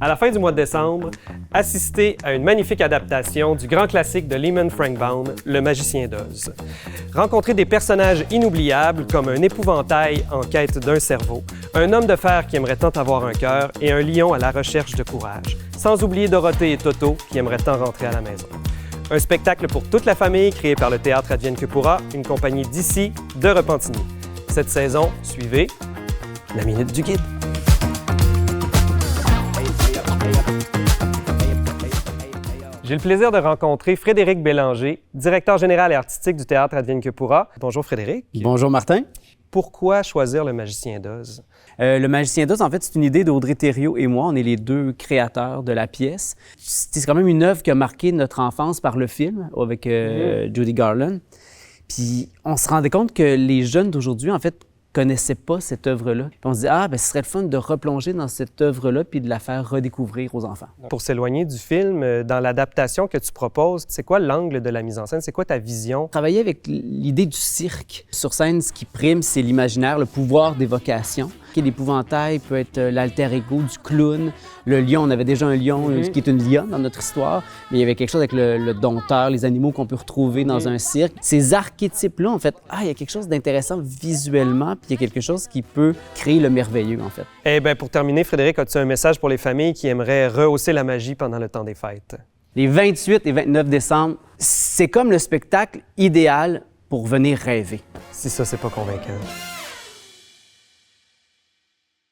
À la fin du mois de décembre, assistez à une magnifique adaptation du grand classique de Lehman Frankbaum, Le Magicien d'Oz. Rencontrez des personnages inoubliables comme un épouvantail en quête d'un cerveau, un homme de fer qui aimerait tant avoir un cœur et un lion à la recherche de courage, sans oublier Dorothée et Toto qui aimeraient tant rentrer à la maison. Un spectacle pour toute la famille créé par le Théâtre Advienne que pourra, une compagnie d'ici, de Repentigny. Cette saison, suivez la Minute du Guide. J'ai le plaisir de rencontrer Frédéric Bélanger, directeur général et artistique du Théâtre Advienne que pourra. Bonjour Frédéric. Bonjour Martin. Pourquoi choisir Le Magicien d'Oz? Le Magicien d'Oz, en fait, c'est une idée d'Audrey Thériault et moi. On est les deux créateurs de la pièce. C'est quand même une œuvre qui a marqué notre enfance par le film avec Judy Garland. Puis on se rendait compte que les jeunes d'aujourd'hui, en fait, connaissaient pas cette œuvre-là. Puis on se dit, ce serait le fun de replonger dans cette œuvre-là puis de la faire redécouvrir aux enfants. Pour s'éloigner du film, dans l'adaptation que tu proposes, c'est quoi l'angle de la mise en scène? C'est quoi ta vision? Travailler avec l'idée du cirque. Sur scène, ce qui prime, c'est l'imaginaire, le pouvoir d'évocation. L'épouvantail peut être l'alter ego du clown. Le lion, on avait déjà un lion qui est une lionne dans notre histoire, mais il y avait quelque chose avec le dompteur, les animaux qu'on peut retrouver dans un cirque. Ces archétypes-là, en fait, il y a quelque chose d'intéressant visuellement, puis il y a quelque chose qui peut créer le merveilleux, en fait. Eh bien, pour terminer, Frédéric, as-tu un message pour les familles qui aimeraient rehausser la magie pendant le temps des fêtes? Les 28 et 29 décembre, c'est comme le spectacle idéal pour venir rêver. Si ça, c'est pas convaincant.